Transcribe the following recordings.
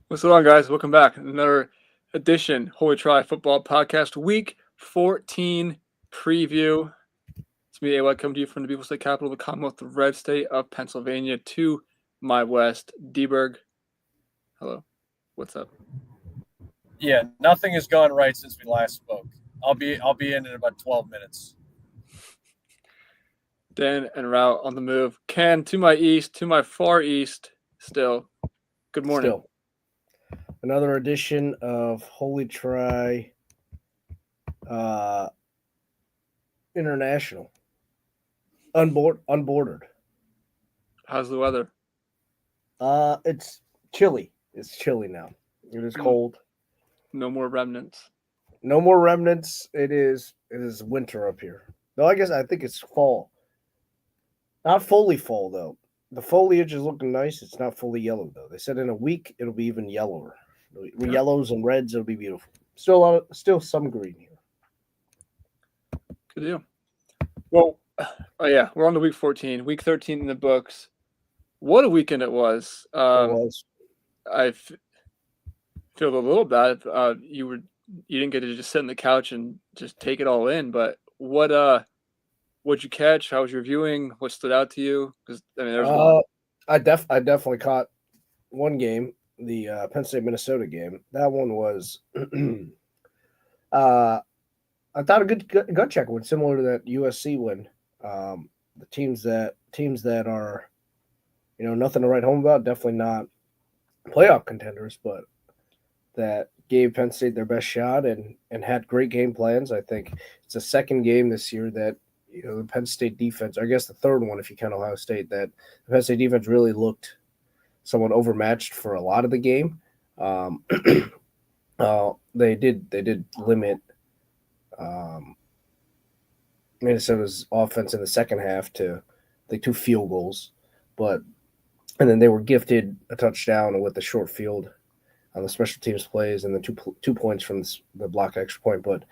What's going on, guys? Welcome back. Another edition Holy Try Football Podcast, Week 14 preview. It's me, AY, coming to you from the beautiful state capital of the Commonwealth, the red state of Pennsylvania. To my west, Dberg. Hello. What's up? Yeah, nothing has gone right since we last spoke. I'll be in about 12 minutes. Dan and Rao on the move. Ken to my east, to my far east. Still. Good morning. Still, another edition of Holy Try International. Unbordered. How's the weather? It's chilly. It's chilly now. It is cold. No more remnants. No more remnants. It is winter up here. Though I think it's fall. Not fully fall though. The foliage is looking nice. It's not fully yellow though. They said in a week it'll be even yellower. Yellows and reds, it'll be beautiful. Still some green here. Good deal. Well, oh yeah, we're on to week 14, week 13 in the books. What a weekend it was. I feel a little bad. You didn't get to just sit on the couch and just take it all in. But what'd you catch? How was your viewing? What stood out to you? Because there's one. I definitely caught one game, the Penn State Minnesota game. That one was, I thought a good gut check win, similar to that USC win. The teams that are, nothing to write home about. Definitely not playoff contenders, but that gave Penn State their best shot and had great game plans. I think it's the second game this year that the Penn State defense, I guess the third one if you count Ohio State, that the Penn State defense really looked somewhat overmatched for a lot of the game. They did limit Minnesota's offense in the second half to like 2 field goals, and then they were gifted a touchdown with the short field on the special teams plays and the 2 points from the block extra point. But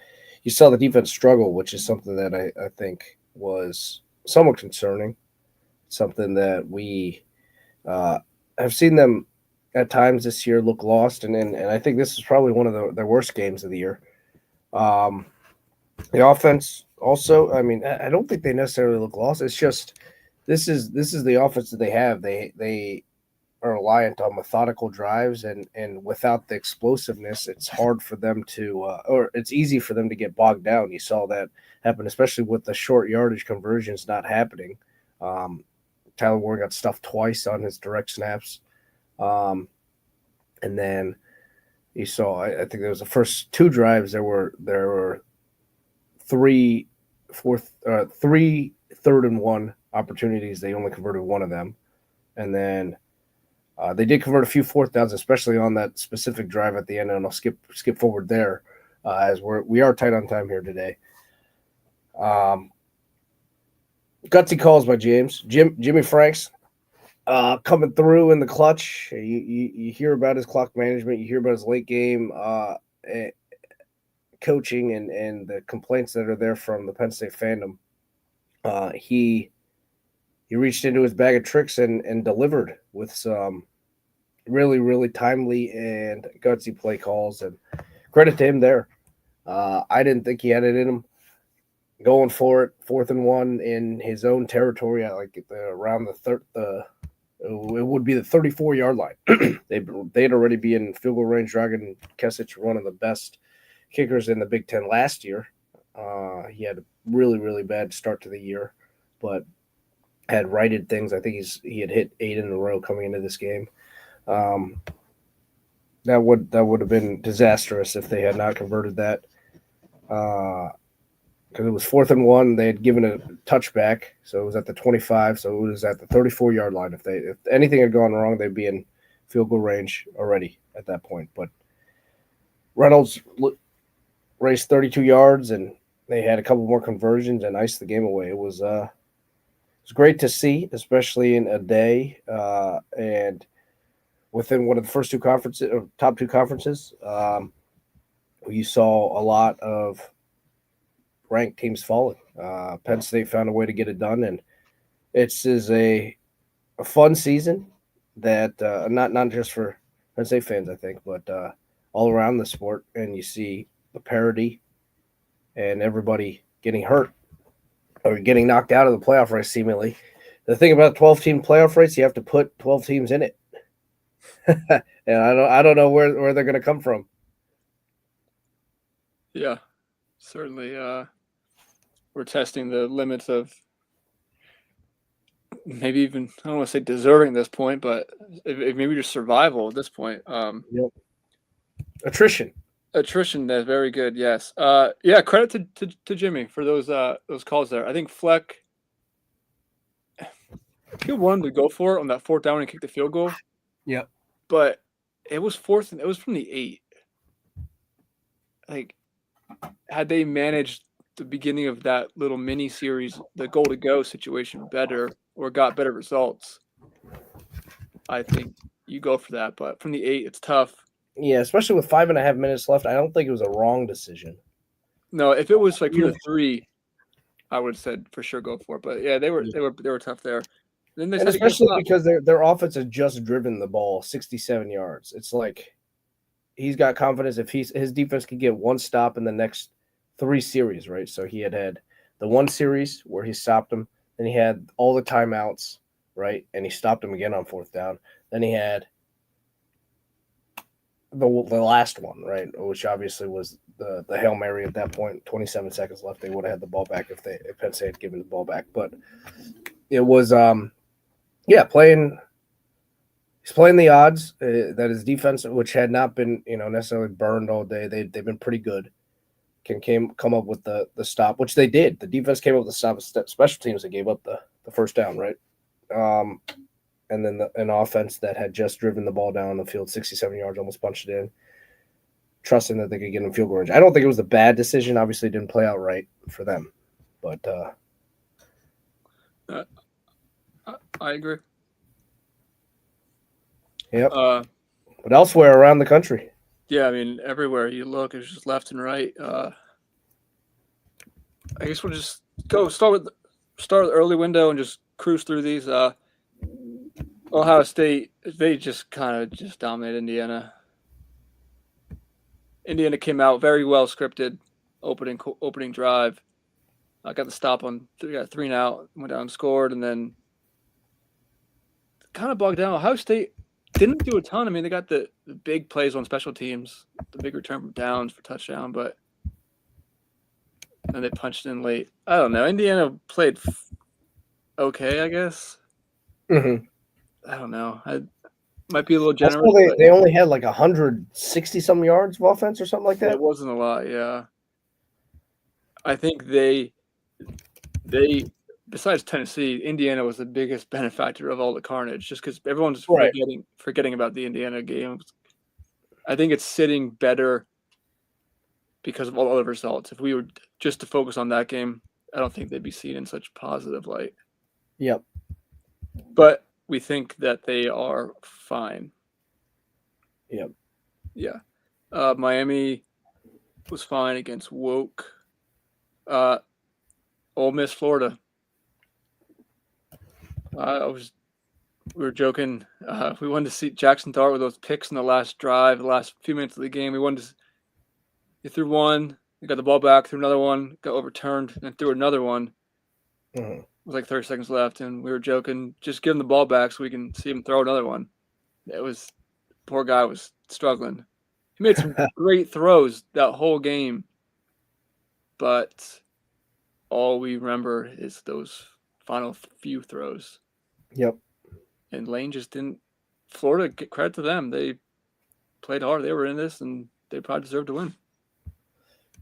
you saw the defense struggle, which is something that I think was somewhat concerning, something that we have seen them at times this year look lost, and I think this is probably one of their worst games of the year. The offense also, I don't think they necessarily look lost. It's just this is the offense that they have. They are reliant on methodical drives, and without the explosiveness, it's hard for them to, or it's easy for them to get bogged down. You saw that happen, especially with the short yardage conversions not happening. Tyler Warren got stuffed twice on his direct snaps. And then you saw, I think there was the first 2 drives, there were 3 third and 1 opportunities. They only converted one of them. And then they did convert a few 4th downs, especially on that specific drive at the end. And I'll skip forward there as we are tight on time here today. Gutsy calls by Jimmy Franks coming through in the clutch. You hear about his clock management. You hear about his late game coaching and the complaints that are there from the Penn State fandom. He reached into his bag of tricks and delivered with some really, really timely and gutsy play calls, and credit to him there. I didn't think he had it in him. Going for it, 4th and 1 in his own territory at around it would be the 34-yard line. They'd already be in field goal range. Dragan Kesich, one of the best kickers in the Big Ten last year. He had a really, really bad start to the year, but had righted things. I think he had hit 8 in a row coming into this game. That would have been disastrous if they had not converted that. Because it was 4th and 1, they had given a touchback, so it was at the 25, so it was at the 34-yard line. If anything had gone wrong, they'd be in field goal range already at that point. But Reynolds raced 32 yards, and they had a couple more conversions and iced the game away. It was great to see, especially in a day and within one of the first 2 conferences, or top 2 conferences. You saw a lot of ranked teams falling. Penn State found a way to get it done, and it's a fun season that not just for Penn State fans, I think, but all around the sport, and you see the parity and everybody getting hurt or getting knocked out of the playoff race seemingly. The thing about 12-team playoff race, you have to put 12 teams in it. And I don't know where they're going to come from. Yeah, certainly. We're testing the limits of maybe even, I don't want to say deserving at this point, but if maybe just survival at this point. Yep. Attrition, that's very good. Yes. Yeah. Credit to Jimmy for those calls there. I think Fleck, he wanted to go for it on that 4th down and kick the field goal. Yep. But it was 4th, and it was from the 8. Like, had they managed the beginning of that little mini series, the goal to go situation better, or got better results, I think you go for that. But from the 8, it's tough. Yeah, especially with 5.5 minutes left. I don't think it was a wrong decision. No, if it was like from the 3, I would have said for sure go for it. But yeah, they were tough there. Then they and especially because their offense has just driven the ball 67 yards. It's like he's got confidence if his defense could get one stop in the next 3 series, right? So he had the one series where he stopped him, then he had all the timeouts, right? And he stopped him again on 4th down. Then he had the last one, right? Which obviously was the Hail Mary at that point. 27 seconds left. They would have had the ball back if Penn State had given the ball back. But it was he's playing the odds that his defense, which had not been, necessarily burned all day. They've been pretty good. Come up with the stop, which they did. The defense came up with the stop. Special teams that gave up the 1st down, right? And then an offense that had just driven the ball down the field 67 yards, almost punched it in, trusting that they could get in field goal range. I don't think it was a bad decision. Obviously, it didn't play out right for them, but I agree. Yep. But elsewhere around the country. Yeah, I mean, everywhere you look, it's just left and right. I guess we'll just start with the early window and just cruise through these. Ohio State, they just kind of just dominated Indiana. Indiana came out very well scripted, opening drive. I got the stop on 3 and out, went down and scored, and then kind of bogged down. Ohio State didn't do a ton. I mean, they got the big plays on special teams, the big return from downs for touchdown, but then they punched in late. I don't know. Indiana played okay, I guess. Mm-hmm. I don't know. I might be a little generous. They only had like 160-some yards of offense or something like that. It wasn't a lot, yeah. I think they besides Tennessee, Indiana was the biggest benefactor of all the carnage, just because everyone's forgetting about the Indiana game. I think it's sitting better because of all the other results. If we were just to focus on that game, I don't think they'd be seen in such positive light. Yep. But we think that they are fine. Yep. Yeah. Miami was fine against Woke. Ole Miss, Florida. We were joking. We wanted to see Jackson Dart with those picks in the last drive, the last few minutes of the game. He threw one, he got the ball back, threw another one, got overturned, and then threw another one. Mm-hmm. It was like 30 seconds left, and we were joking, just give him the ball back so we can see him throw another one. Poor guy was struggling. He made some great throws that whole game, but all we remember is those final few throws. Yep. And Lane just didn't. Florida, get credit to them. They played hard. They were in this, and they probably deserved to win.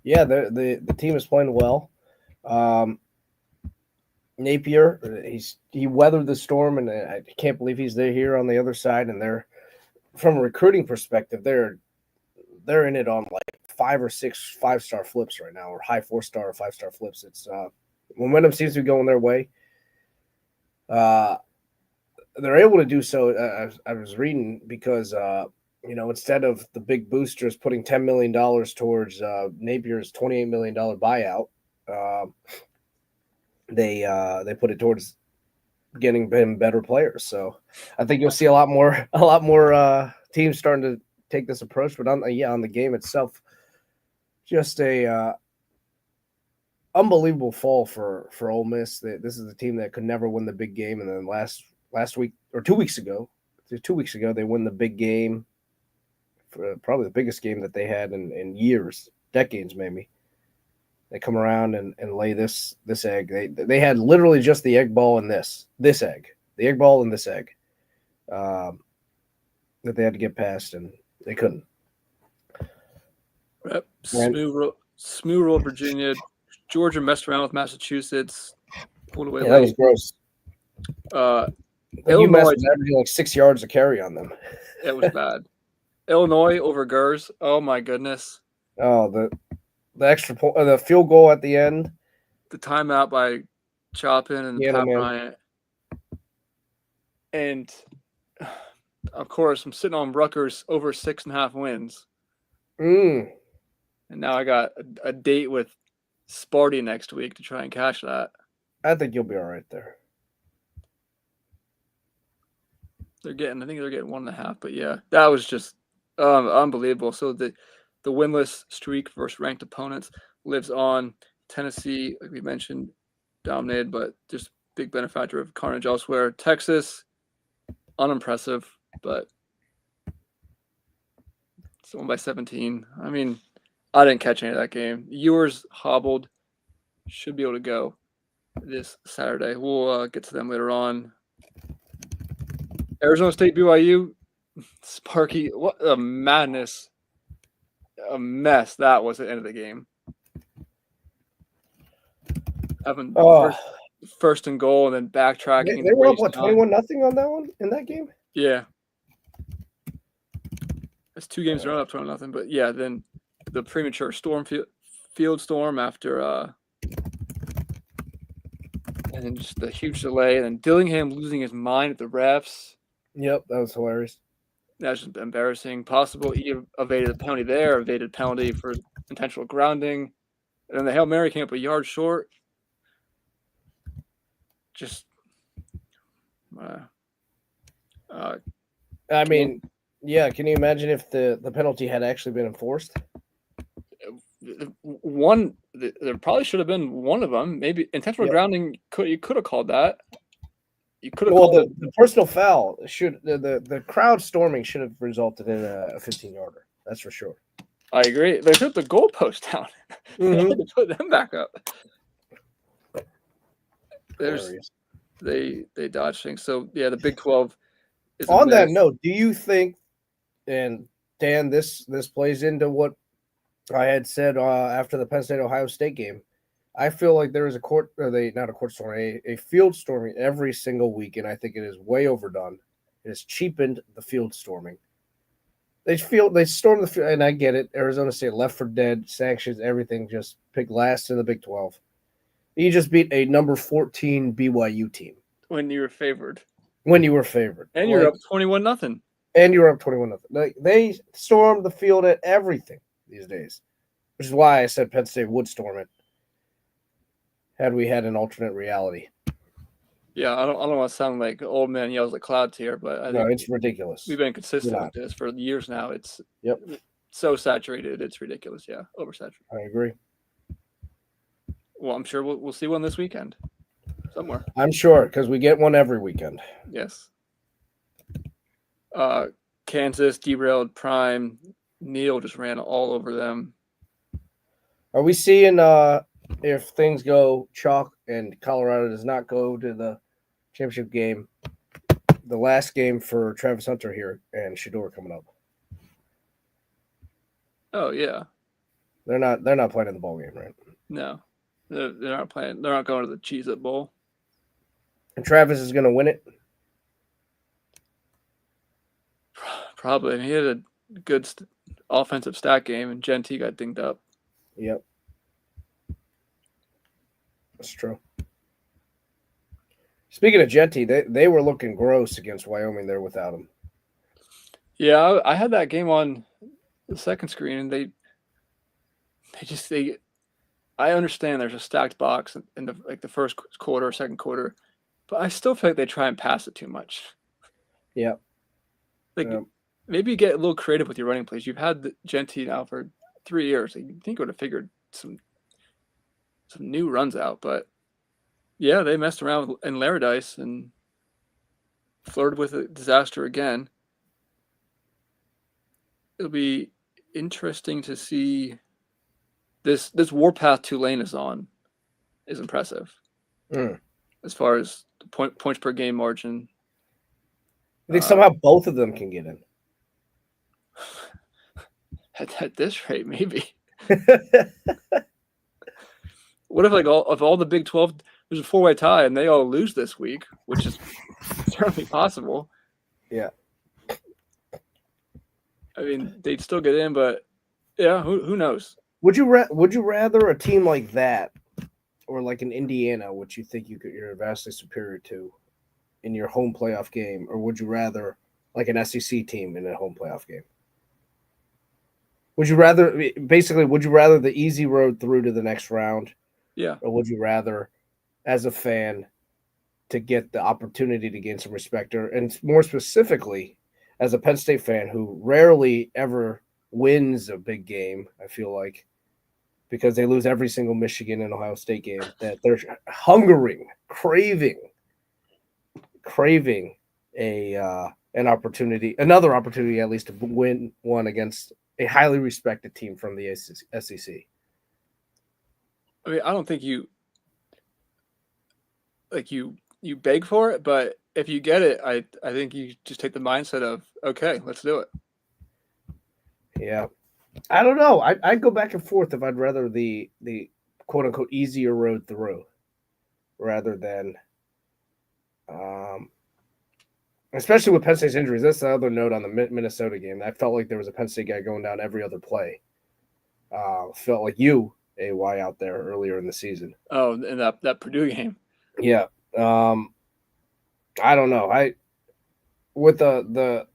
Yeah, the team is playing well. Napier, he weathered the storm, and I can't believe he's here on the other side. And they're, from a recruiting perspective, they're in it on like 5 or 6 5-star flips right now, or high 4-star or 5-star flips. It's momentum seems to be going their way. They're able to do so. I was reading because instead of the big boosters putting $10 million towards Napier's $28 million buyout, they put it towards getting him better players. So I think you'll see a lot more teams starting to take this approach. But on the game itself, just a unbelievable fall for Ole Miss. This is a team that could never win the big game, and then last week or 2 weeks ago, they win the big game, for probably the biggest game that they had in years, decades maybe. They come around and lay this egg. They had literally just the egg ball and this egg, the egg ball and this egg, that they had to get past, and they couldn't. Yep. Smooth roll Virginia. Georgia messed around with Massachusetts. Pulled away. Yeah, that was gross. Illinois averaging like 6 yards a carry on them. It was bad. Illinois over Gers. Oh my goodness. Oh, the extra point, the field goal at the end. The timeout by Chopin and Pat Bryant. And of course, I'm sitting on Rutgers over 6.5 wins. And now I got a date with Sparty next week to try and cash that. I think you'll be all right there. I think they're getting 1.5, but yeah, that was just unbelievable. So the winless streak versus ranked opponents lives on. Tennessee, like we mentioned, dominated, but just big benefactor of carnage elsewhere. Texas, unimpressive, but it's won by 17. I mean, I didn't catch any of that game. Ewers hobbled. Should be able to go this Saturday. We'll get to them later on. Arizona State, BYU, Sparky, what a madness. A mess that was at the end of the game. Having first and goal and then backtracking. They were up, 21-0 on that one in that game? Yeah. It's 2 games in a row up 20-0. But yeah, then the premature field storm after and then just the huge delay, and then Dillingham losing his mind at the refs. Yep, that was hilarious. That's just embarrassing. Possible he evaded the penalty there, evaded penalty for intentional grounding. And then the Hail Mary came up a yard short. Just I mean, yeah, can you imagine if the penalty had actually been enforced? There probably should have been one of them. Maybe intentional grounding. You could have called that. You could have called the personal foul. The crowd storming should have resulted in a 15-yarder. That's for sure. I agree. They took the goalpost down. They had to put them back up. They dodged things. So yeah, the Big 12 is on that note. Do you think, and Dan, this plays into what I had said after the Penn State Ohio State game? I feel like there is a field storming every single week, and I think it is way overdone. It has cheapened the field storming. They storm the field, and I get it. Arizona State left for dead, sanctions, everything, just picked last in the Big 12. You just beat a number 14 BYU team. When you were favored. And you're up 21-0. And you're up 21-0. Like, they stormed the field at everything these days, which is why I said Penn State would storm it had we had an alternate reality. Yeah, I don't want to sound like old man yells at clouds here, but I think it's ridiculous. We've been consistent with this for years now. It's so saturated, it's ridiculous. Yeah, oversaturated. I agree. Well, I'm sure we'll see one this weekend somewhere. I'm sure, because we get one every weekend. Yes. Kansas derailed Prime. Neal just ran all over them. Are we seeing if things go chalk and Colorado does not go to the championship game, the last game for Travis Hunter here and Shedeur coming up? Oh yeah. They're not playing in the bowl game, right? No. They're not playing. They're not going to the Cheez-It Bowl. And Travis is going to win it? Probably. He had a good offensive stat game, and Genty got dinged up. Yep. That's true. Speaking of Genty, they were looking gross against Wyoming there without him. Yeah, I had that game on the second screen, and they I understand there's a stacked box in the first quarter, second quarter, but I still feel like they try and pass it too much. Yeah. maybe get a little creative with your running plays. You've had the Genty now for 3 years. You think would have figured some new runs out, but yeah, they messed around in Laradice and flirted with a disaster again. It'll be interesting to see this warpath Tulane is on is impressive as far as the points per game margin. I think somehow both of them can get in. At this rate, maybe. What if all the Big 12, there's a 4-way tie and they all lose this week, which is certainly possible. Yeah. I mean, they'd still get in, but yeah, who knows? Would you rather a team like that, or like an Indiana, which you think you're vastly superior to, in your home playoff game, or would you rather like an SEC team in a home playoff game? Would you rather the easy road through to the next round? Yeah. Or would you rather, as a fan, to get the opportunity to gain some respect, and more specifically, as a Penn State fan who rarely ever wins a big game, I feel like, because they lose every single Michigan and Ohio State game, that they're craving another opportunity at least to win one against a highly respected team from the SEC. I mean, I don't think you beg for it, but if you get it, I think you just take the mindset of, okay, let's do it. Yeah. I don't know. I'd go back and forth if I'd rather the quote unquote easier road through rather than especially with Penn State's injuries. That's the other note on the Minnesota game. I felt like there was a Penn State guy going down every other play. Felt like AY out there earlier in the season. Oh, in that Purdue game. Yeah. I don't know. With the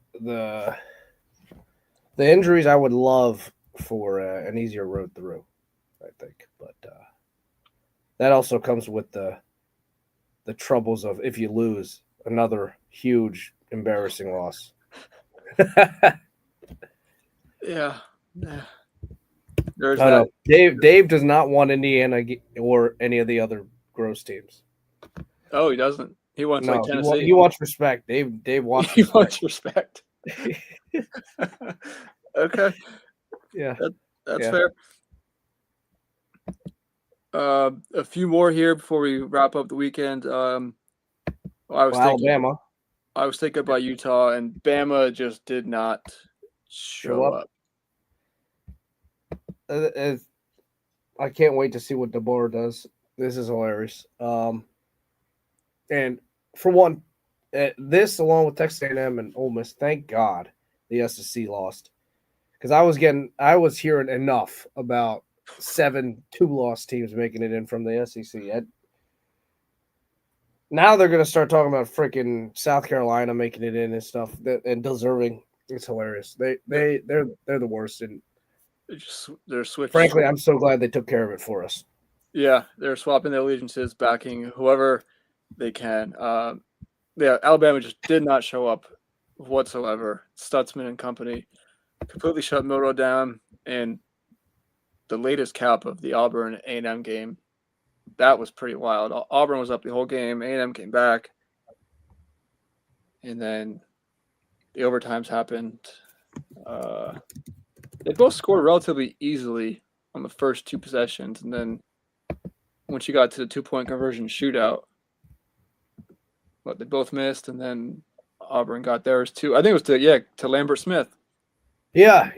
injuries, I would love for an easier road through, I think. But that also comes with the troubles of, if you lose, another huge, embarrassing loss. Yeah. There's that. Dave does not want Indiana or any of the other gross teams. Oh, he doesn't. He wants like Tennessee. He wants respect. Dave wants. He wants respect. Okay. Yeah, that's fair. A few more here before we wrap up the weekend. Alabama. I was thinking about Utah, and Bama just did not show up. I can't wait to see what DeBoer does. This is hilarious. And for one, this along with Texas A&M and Ole Miss, thank God the SEC lost, because I was hearing enough about 7 2-loss teams making it in from the SEC. Now they're going to start talking about freaking South Carolina making it in and stuff and deserving. It's hilarious. They're the worst. And they're switching. Frankly, I'm so glad they took care of it for us. Yeah, they're swapping their allegiances, backing whoever they can. Alabama just did not show up whatsoever. Stutzman and company completely shut Milroe down, and the latest cap of the Auburn A&M game, that was pretty wild. Auburn was up the whole game. A&M came back, and then the overtimes happened. They both scored relatively easily on the first 2 possessions, and then once you got to the 2-point conversion shootout, they both missed, and then Auburn got theirs too. I think it was to Lambert Smith. Yeah.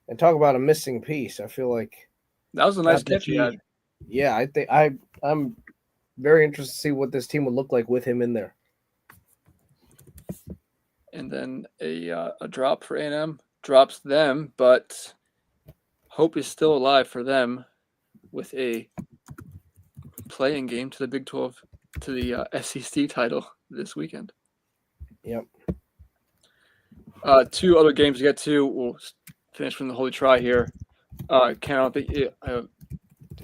And talk about a missing piece. I feel like that was a nice catch he had. Yeah, I think I'm very interested to see what this team would look like with him in there. And then a drop for A&M drops them, but hope is still alive for them with a playing game to the Big 12, to the SEC title this weekend. Yep. 2 other games to get to. We'll finish from the Holy Try here. Ken, I don't think if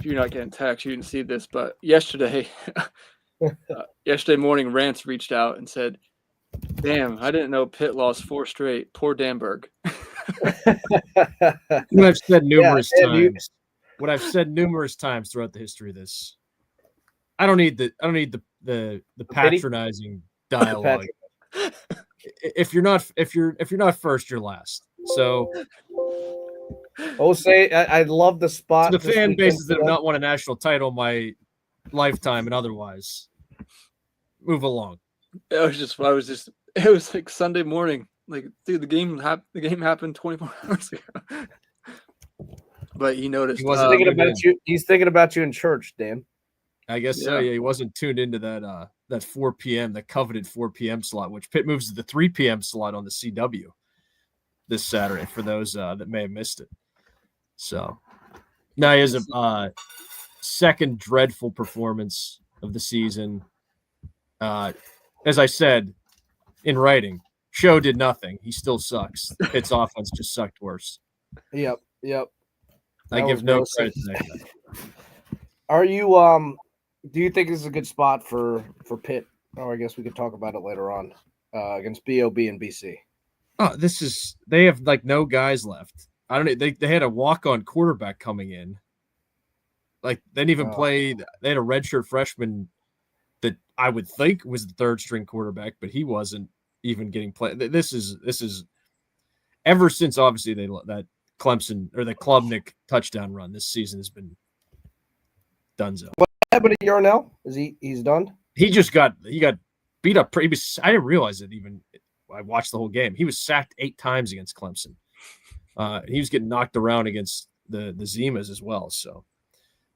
you're not getting text, you didn't see this, but yesterday morning, Rance reached out and said, Damn, I didn't know Pitt lost 4 straight. Poor Danberg. What I've said numerous Yeah, times. What I've said numerous times throughout the history of this. I don't need the patronizing dialogue. If you're not first, you're last. So Jose, I love the spot. to the fan bases that have not won a national title in my lifetime and otherwise, move along. It was like Sunday morning. Like, dude, the game happened 24 hours ago. But he noticed. He wasn't thinking about you. He's thinking about you in church, Dan. I guess so. Yeah, he wasn't tuned into that 4 p.m. that coveted 4 p.m. slot, which Pitt moves to the 3 p.m. slot on the CW this Saturday for those that may have missed it. So now he has a second dreadful performance of the season. As I said in writing, Show did nothing. He still sucks. Pitt's offense just sucked worse. Yep. I give no credit to that guy. Are you do you think this is a good spot for Pitt? Or I guess we could talk about it later on against BOB and BC. Oh, they have like no guys left. I don't know. They had a walk-on quarterback coming in. Like they didn't even play. They had a redshirt freshman that I would think was the third string quarterback, but he wasn't even getting played. This is ever since obviously that Clemson or the Klubnik touchdown run this season has been donezo. What happened to Yarnell? He's done? He got beat up. I didn't realize it even. I watched the whole game. He was sacked 8 times against Clemson. He was getting knocked around against the Zimas as well. So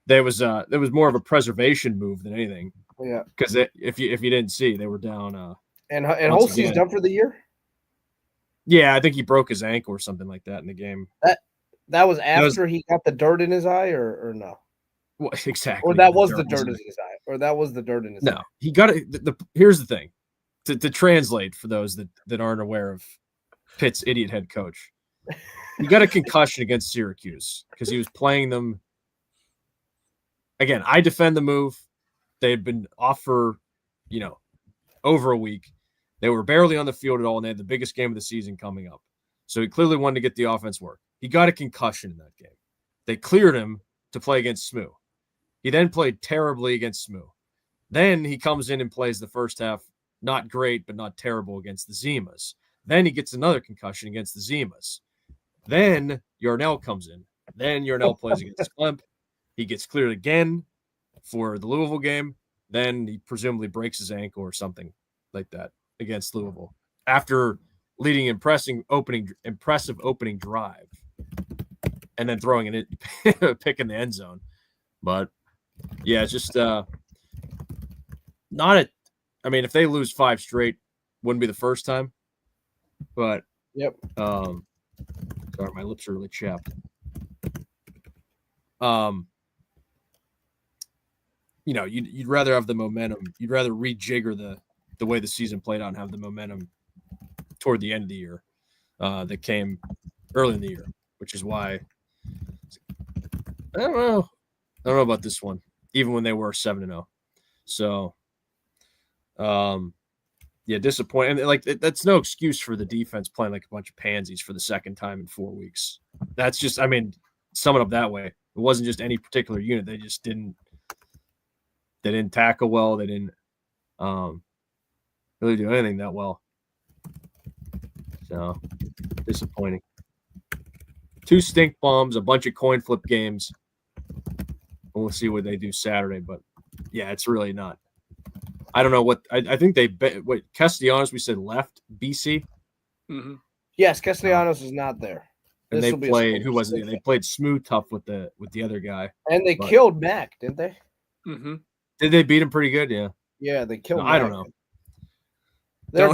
there was more of a preservation move than anything. Yeah, because if you didn't see, they were down. And Holsey's done for the year. Yeah, I think he broke his ankle or something like that in the game. That was after he got the dirt in his eye, or no? Well, exactly. Or that was the dirt in his eye, or that was the dirt in his eye. No, he got it. Here's the thing, to translate for those that aren't aware of Pitt's idiot head coach. He got a concussion against Syracuse because he was playing them. Again, I defend the move. They had been off for, over a week. They were barely on the field at all, and they had the biggest game of the season coming up. So he clearly wanted to get the offense work. He got a concussion in that game. They cleared him to play against SMU. He then played terribly against SMU. Then he comes in and plays the first half, not great, but not terrible against the Zimas. Then he gets another concussion against the Zimas. Then Yarnell comes in. Then Yarnell plays against Clemp. He gets cleared again for the Louisville game. Then he presumably breaks his ankle or something like that against Louisville after leading impressive opening drive and then throwing it pick in the end zone. But yeah, it's just not a. I mean, if they lose 5 straight, wouldn't be the first time. But yep. Sorry, my lips are really chapped. You'd rather have the momentum. You'd rather rejigger the way the season played out and have the momentum toward the end of the year that came early in the year, which is why I don't know about this one, even when they were 7-0. So, yeah, disappointing. And that's no excuse for the defense playing like a bunch of pansies for the second time in 4 weeks. That's just, sum it up that way. It wasn't just any particular unit. They just didn't tackle well. They didn't really do anything that well. So disappointing. 2 stink bombs, a bunch of coin flip games. We'll see what they do Saturday, but yeah, it's really not. I don't know what I think they Castellanos we said left BC. Mm-hmm. Yes, Castellanos is not there. And they played who was it? They played smooth tough with the other guy. And they killed Mac, didn't they? Mm-hmm. Did they beat him pretty good? Yeah. Yeah, they killed. I don't know. I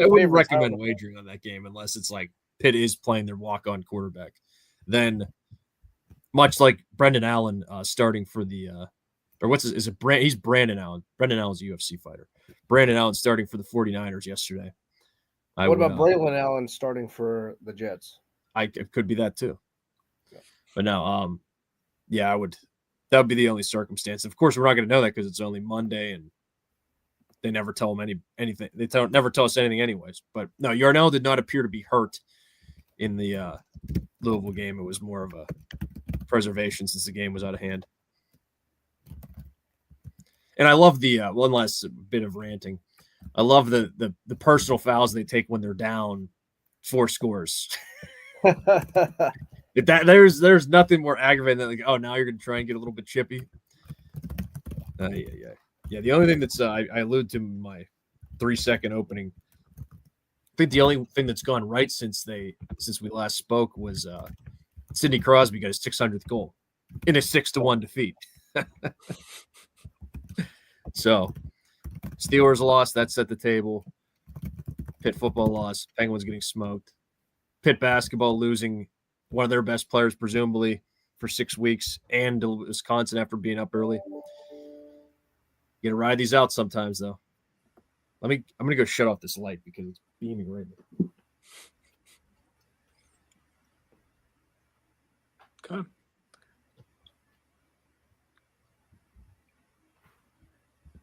wouldn't recommend wagering on that game unless it's like Pitt is playing their walk-on quarterback. Then, much like Brendan Allen starting for the or what's his, is it Brand? He's Brandon Allen. Brendan Allen's a UFC fighter. Brandon Allen starting for the 49ers yesterday. What about Braylon Allen starting for the Jets? It could be that too. Yeah. But no, that would be the only circumstance. Of course, we're not going to know that because it's only Monday and they never tell them anything. They never tell us anything anyways. But no, Yarnell did not appear to be hurt in the Louisville game. It was more of a preservation since the game was out of hand. And I love the one last bit of ranting. I love the personal fouls they take when they're down 4 scores. There's nothing more aggravating than like, oh, now you're going to try and get a little bit chippy. Yeah. The only thing that's I alluded to in my 3-second opening. I think the only thing that's gone right since we last spoke was Sidney Crosby got his 600th goal in a 6-1 defeat. So, Steelers lost. That set the table. Pitt football lost. Penguins getting smoked. Pitt basketball losing one of their best players, presumably, for 6 weeks, and to Wisconsin after being up early. You gotta ride these out sometimes, though. I'm gonna go shut off this light because it's beaming right now. Okay.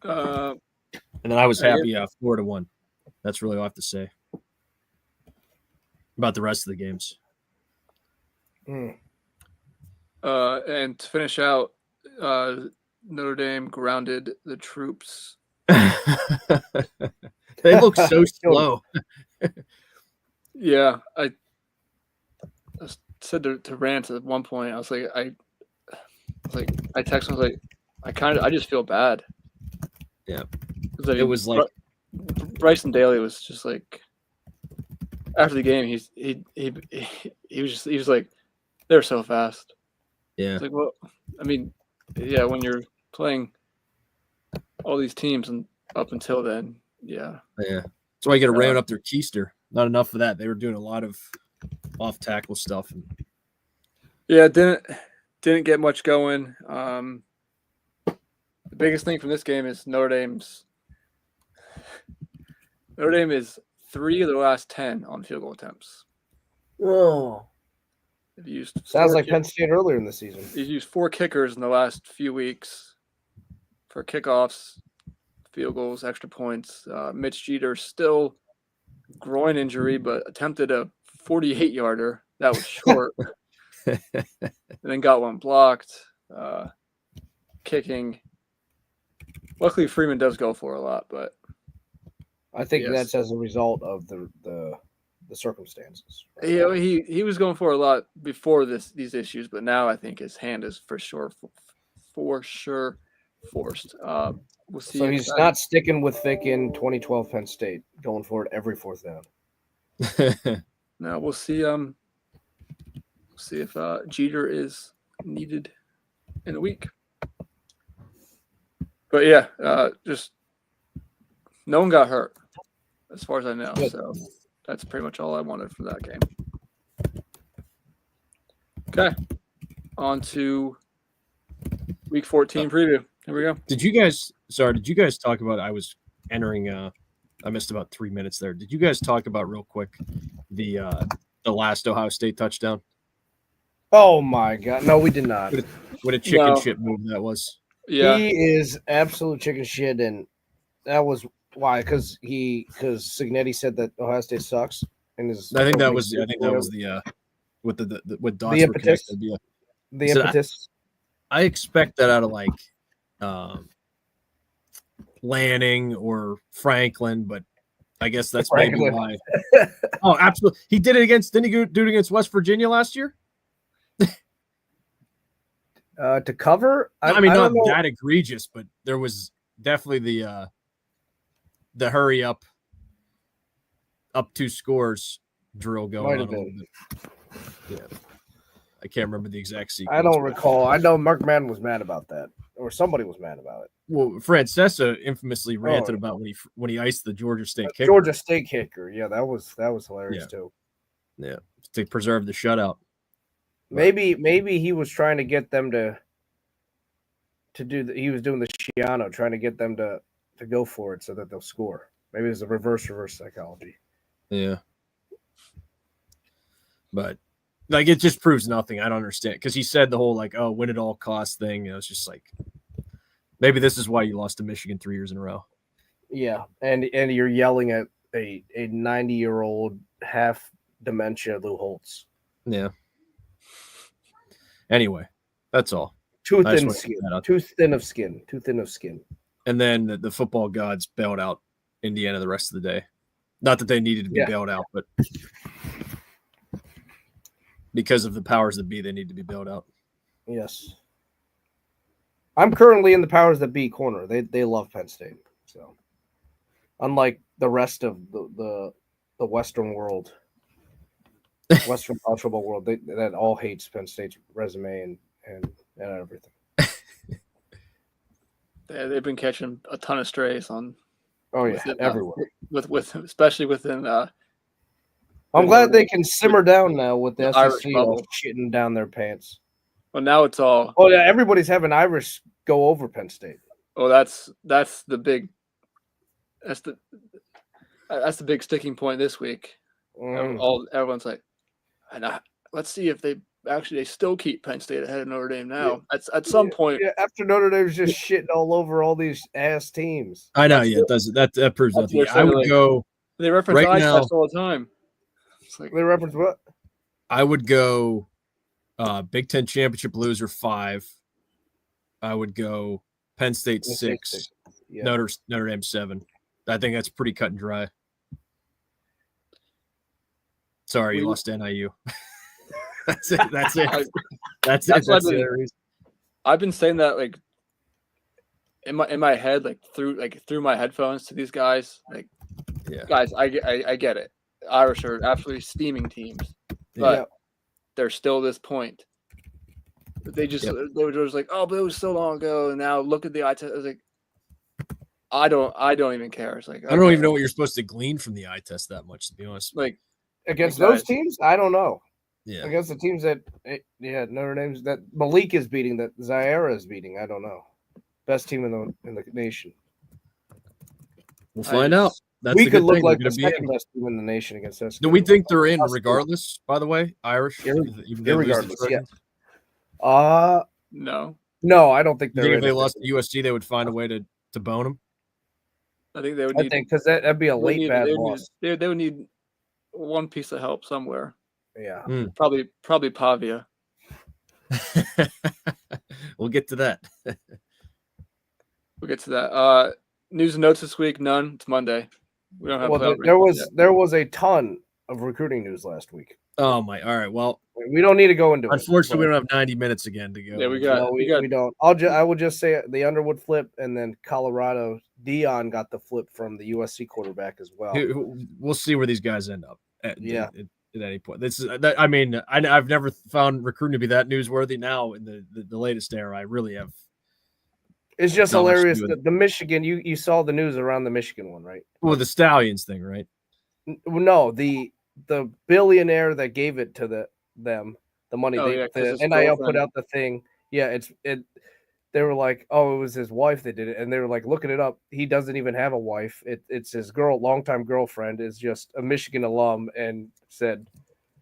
And then I was happy Florida won. That's really all I have to say about the rest of the games. And to finish out, Notre Dame grounded the troops. They look so slow. Yeah, I said to Rance at one point. I was like, I texted him. I was like, I just feel bad. Yeah, it was like Bryson Daly was just like after the game. He was like, they're so fast. Yeah, it's like, well, I mean, yeah, when you're playing all these teams and up until then, yeah. That's why you got to ram up their keister. Not enough of that. They were doing a lot of off tackle stuff. Yeah, didn't get much going. The biggest thing from this game is Notre Dame is 3 of the last 10 on field goal attempts. Oh, They've used sounds like Penn State earlier in the season. They've used 4 kickers in the last few weeks for kickoffs, field goals, extra points. Mitch Jeter still groin injury, but attempted a 48-yarder. That was short. And then got one blocked. Kicking. Luckily, Freeman does go for a lot, but I think that's as a result of the circumstances. Right? Yeah, he was going for a lot before these issues, but now I think his hand is for sure forced. We'll see. So he's not sticking with Vic in 2012 Penn State, going for it every 4th down. No, we'll see. See if Jeter is needed in a week. But yeah, just no one got hurt, as far as I know. Good. So that's pretty much all I wanted from that game. Okay, on to Week 14 preview. Here we go. Did you guys talk about? I was entering. I missed about 3 minutes there. Did you guys talk about real quick the last Ohio State touchdown? Oh my God! No, we did not. What a chicken shit move that was. Yeah, he is absolute chicken shit, and that was why because Signetti said that Ohio State sucks. I think that was the with the what dots the were impetus. connected. The impetus. I expect that out of like Lanning or Franklin, but I guess that's maybe why. Oh, absolutely. He did it against. Didn't he do it against West Virginia last year? To cover? I mean, not that egregious, but there was definitely the hurry up 2 scores drill going on a little bit. Yeah. I can't remember the exact sequence. I don't recall. I know Mark Madden was mad about that, or somebody was mad about it. Well, Francesa infamously ranted about when he iced the Georgia State kicker. Georgia State kicker. Yeah, that was hilarious too. Yeah, to preserve the shutout. Maybe he was trying to get them to do he was doing the Schiano, trying to get them to go for it so that they'll score. Maybe it's a reverse psychology. Yeah. But like it just proves nothing. I don't understand. Because he said the whole like, oh, win at all costs thing. It's just like maybe this is why you lost to Michigan 3 years in a row. Yeah, and you're yelling at a 90-year-old half dementia Lou Holtz. Yeah. Anyway, that's all. Too I just thin wanted to skin. get that out Too thin of skin. Too thin of skin. And then the football gods bailed out Indiana the rest of the day. Not that they needed to be bailed out, but because of the powers that be, they need to be bailed out. Yes. I'm currently in the powers that be corner. They love Penn State. So, unlike the rest of the Western world, Western college football world, that all hates Penn State's resume and everything. They've been catching a ton of strays on. Oh yeah, everywhere. With especially within. I'm glad they can simmer down now with the Irish SEC bubble shitting down their pants. Well, now it's all. Oh yeah, everybody's having Irish go over Penn State. Oh, that's the big. That's the big sticking point this week. Everyone's like, let's see if they still keep Penn State ahead of Notre Dame now. At some point, after Notre Dame's just shitting all over all these ass teams. I know, it doesn't. That proves nothing. I would go. They reference right now all the time. It's like they reference what? I would go Big Ten championship loser 5. I would go Penn State 6. Yeah. Notre Dame 7. I think that's pretty cut and dry. Sorry, you lost NIU. That's it. That's it. I've been saying that like in my head, like through my headphones to these guys. Like, guys, I get it. Irish are absolutely steaming teams, but they're still this point. They were just like, oh, but it was so long ago, and now look at the eye test. I was like, I don't even care. It's like I don't even know what you're supposed to glean from the eye test that much, to be honest. Like against those teams, I don't know. Yeah, against the teams that Notre Dame's that Malik is beating, that Zaire is beating, I don't know. Best team in the nation. We'll find out. That's we could look thing. like the second best team in the nation against us. Do we think they're in regardless? By the way, Irish, irregardless, yeah. No, I don't think they're. Think if they lost to USC, they would find a way to bone them. I think they would. I think because that'd be a late bad loss. They would need one piece of help somewhere. Yeah, probably Pavia. We'll get to that. We'll get to that. News and notes this week? None. It's Monday. We don't have. Well, there was a ton of recruiting news last week. Oh my! All right. Well, we don't need to go into. Unfortunately, we don't have 90 minutes again to go. Yeah, we got. We don't. I will just say the Underwood flip, and then Colorado Dion got the flip from the USC quarterback as well. We'll see where these guys end up. At any point. This is. I mean, I've never found recruiting to be that newsworthy. Now in the latest era, I really have. It's just hilarious that the Michigan. You saw the news around the Michigan one, right? Well, the Stallions thing, right? No, the billionaire that gave it to them the money. The NIL put out the thing. Yeah, they were like, oh, it was his wife that did it, and they were like, looking it up. He doesn't even have a wife. It's his longtime girlfriend is just a Michigan alum, and said,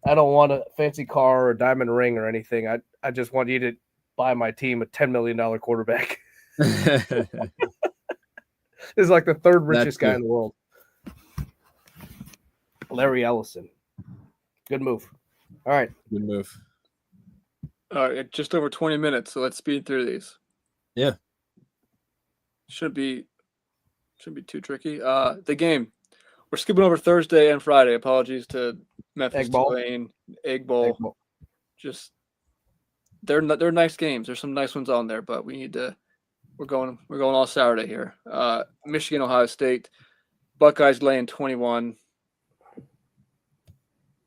I don't want a fancy car or a diamond ring or anything. I just want you to buy my team a $10 million quarterback. This is like the third richest guy in the world. Larry Ellison. Good move. All right. Good move. All right, just over 20 minutes, so let's speed through these. Yeah. Shouldn't be too tricky. The game. We're skipping over Thursday and Friday. Apologies to Memphis, Tulane, Egg Bowl. Just they're nice games. There's some nice ones on there, but we need to. We're going all Saturday here. Michigan, Ohio State. Buckeyes laying 21.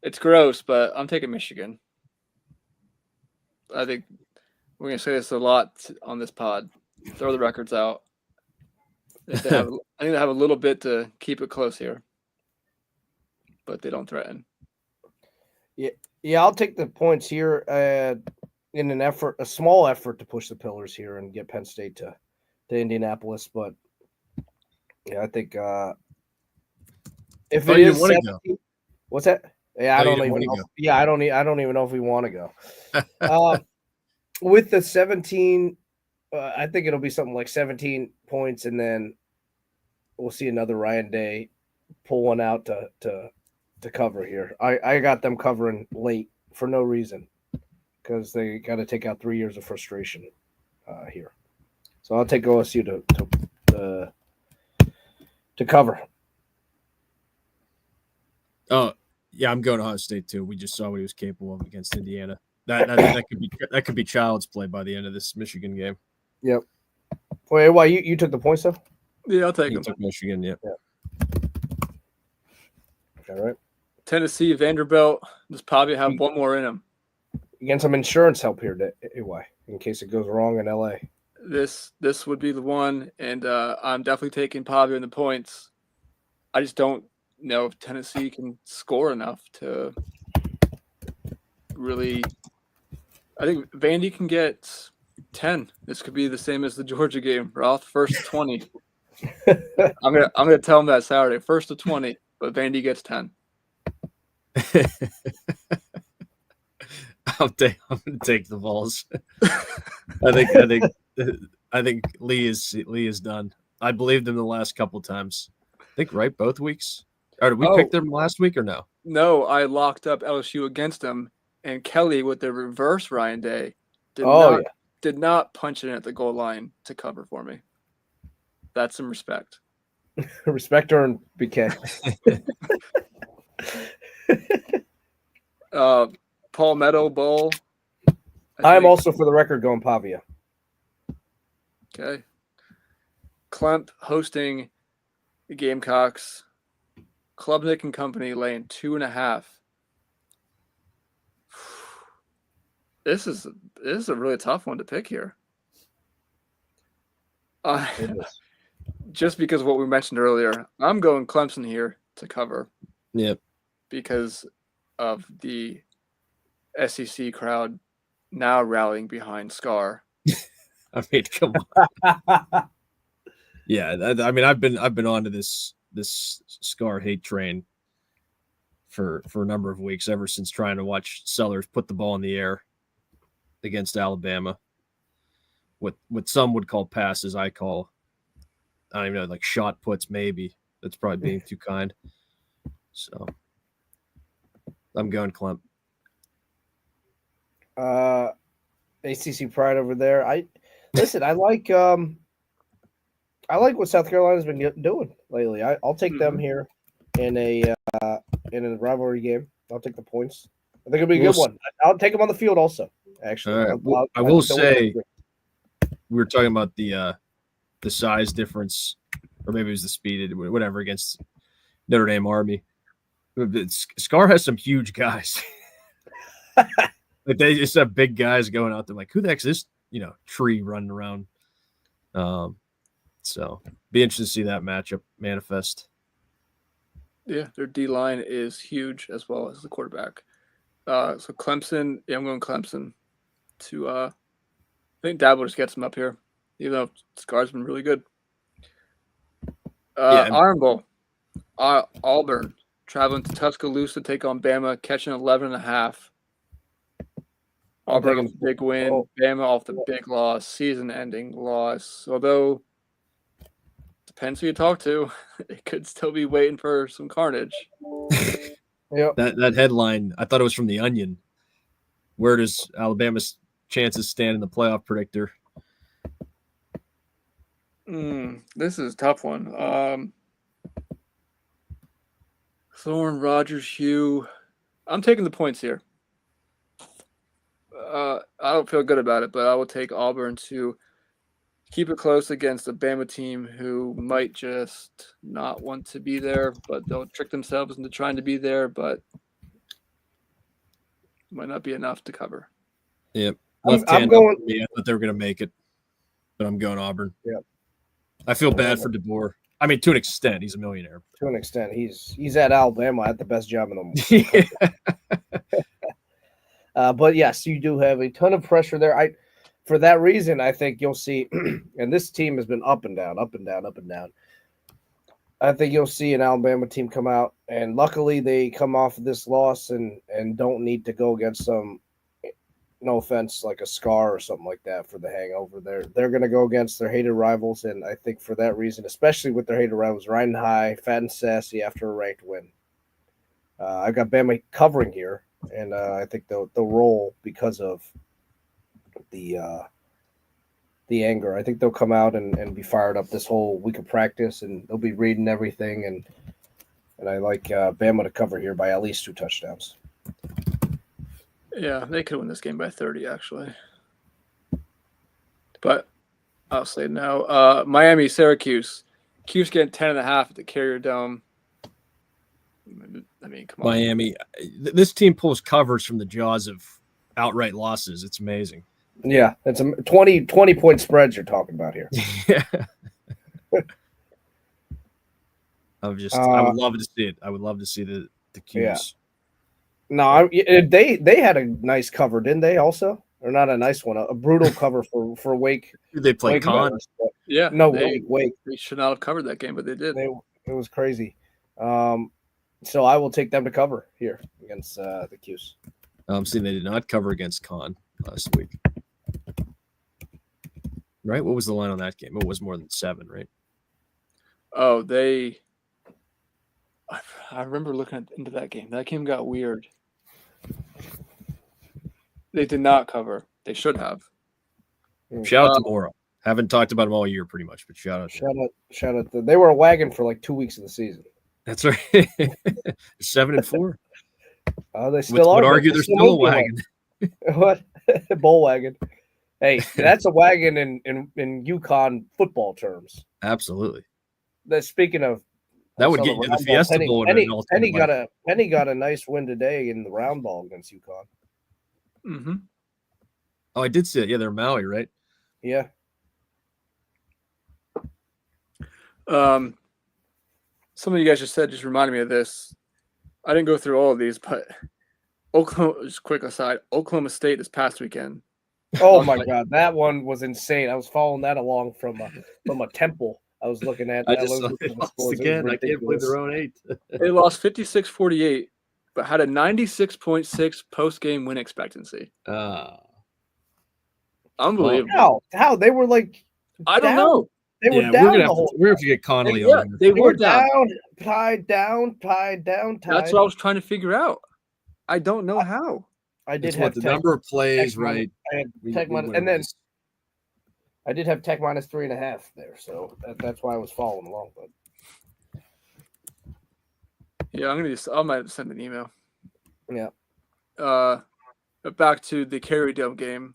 It's gross, but I'm taking Michigan. I think we're going to say this a lot on this pod. Throw the records out. I think they have a little bit to keep it close here, but they don't threaten. Yeah, I'll take the points here in a small effort to push the Pillars here and get Penn State to Indianapolis. But yeah, I think if it is 17, what's that? Yeah, I don't even know. Yeah, I don't even know if we want to go. With the 17, I think it'll be something like 17 points, and then we'll see another Ryan Day pull one out to cover here. I got them covering late for no reason because they got to take out 3 years of frustration here. So I'll take OSU to cover. Oh, yeah, I'm going Ohio State too. We just saw what he was capable of against Indiana. That could be child's play by the end of this Michigan game. Yep. Wait, why you took the points though? Yeah, I'll take He them. took Michigan, yeah. All right. Tennessee, Vanderbilt. Does probably have one more in him. You get some insurance help here, AY, in case it goes wrong in LA. This would be the one, and I'm definitely taking Pavia in the points. I just don't know if Tennessee can score enough to really. I think Vandy can get 10. This could be the same as the Georgia game. Ralph, first to 20. I'm gonna tell him that Saturday, first to 20, but Vandy gets 10. I'm gonna take the Vols. I think Lee is done. I believed him the last couple times. I think right both weeks. Or did we pick them last week or no? No, I locked up LSU against them, and Kelly with the reverse Ryan Day did not punch it in at the goal line to cover for me. That's some respect. Respect earned, BK. Palmetto Bowl. I'm also, for the record, going Pavia. Okay. Klemp hosting the Gamecocks. Klubnik and company laying 2.5. This is a really tough one to pick here. Just because of what we mentioned earlier, I'm going Clemson here to cover. Yep. Because of the SEC crowd now rallying behind Scar. I mean, come on. Yeah, I mean, I've been onto this Scar hate train for a number of weeks, ever since trying to watch Sellers put the ball in the air against Alabama. What some would call passes, I call, I don't even know, like shot puts, maybe. That's probably being too kind. So I'm going Clemp. ACC pride over there. I like what South Carolina's been doing lately. I'll take them here in a rivalry game. I'll take the points. I think it'll be a good one. I'll take them on the field also. Actually, right. I will say we were talking about the size difference, or maybe it was the speed, whatever, against Notre Dame Army. Scar has some huge guys. Like, they just have big guys going out there. Like, who the heck's this, tree running around? So be interested to see that matchup manifest. Yeah, their D line is huge as well as the quarterback. So Clemson, I'm going Clemson to I think Dabo just gets them up here, even though Scar's been really good. Iron Bowl. Auburn traveling to Tuscaloosa to take on Bama, catching 11.5. Auburn off the big win, Bama off the big loss, season-ending loss. Although, depends who you talk to, it could still be waiting for some carnage. Yep. That headline, I thought it was from The Onion. Where does Alabama's chances stand in the playoff predictor? This is a tough one. Thorne, Rogers, Hugh. I'm taking the points here. I don't feel good about it, but I will take Auburn to keep it close against a Bama team who might just not want to be there, but they'll trick themselves into trying to be there, but might not be enough to cover. Yep. I'm going. I thought they were going to make it, but I'm going Auburn. Yep. I feel bad for DeBoer. I mean, to an extent, he's a millionaire. To an extent, he's at Alabama at the best job in the world. But yes, you do have a ton of pressure there. For that reason, I think you'll see, and this team has been up and down, up and down, up and down. I think you'll see an Alabama team come out, and luckily they come off of this loss and don't need to go against some, no offense, like a scar or something like that for the hangover. They're going to go against their hated rivals, and I think for that reason, especially with their hated rivals, riding high, fat and sassy after a ranked win. I've got Bama covering here, and I think they'll roll because of the anger. I think they'll come out and be fired up this whole week of practice, and they'll be reading everything. And I like Bama to cover here by at least 2 touchdowns. Yeah, they could win this game by 30, actually. But I'll say no. Miami, Syracuse. Cuse getting 10.5 at the Carrier Dome. I mean, come on. Miami. This team pulls covers from the jaws of outright losses. It's amazing. Yeah, it's a 20-point spreads you're talking about here. Yeah. I would love to see it. I would love to see the Cuse. Yeah. No, they had a nice cover, didn't they? Also, or not a nice one, a brutal cover for Wake. Did they play Wake Con? Forest. Yeah. No, Wake. They should not have covered that game, but they did. It was crazy. So I will take them to cover here against the Cuse. I'm seeing they did not cover against Con last week. Right? What was the line on that game? It was more than 7, right? Oh, I remember looking into that game. That game got weird. They did not cover. They should have. Shout out to Mora. Haven't talked about him all year, pretty much, but shout out. Shout out. They were a wagon for like 2 weeks of the season. That's right. 7-4. They still are. Would argue they're still a wagon. What? Bull wagon. Hey, that's a wagon in UConn football terms. Absolutely. Speaking of, that would get you the Fiesta Bowl. Penny got a nice win today in the round ball against UConn. Mm-hmm. Oh, I did see it. Yeah, they're Maui, right? Yeah. Some of you guys just reminded me of this. I didn't go through all of these, but just quick aside, Oklahoma State this past weekend. Oh my God, that one was insane. I was following that along from a temple. I was looking at. I just saw they lost again. I can't believe they're on 8. They lost 56-48, but had a 96.6 post-game win expectancy. Unbelievable. How they were like? I don't know. They were down. We're gonna have to get Connolly on. They were down, tied down. That's what I was trying to figure out. I don't know how. I did It's have the number of plays, right? I had Tech and then I did have Tech minus 3.5 there, so that's why I was following along. But yeah, I might send an email. Yeah. But back to the Carrier Dome game.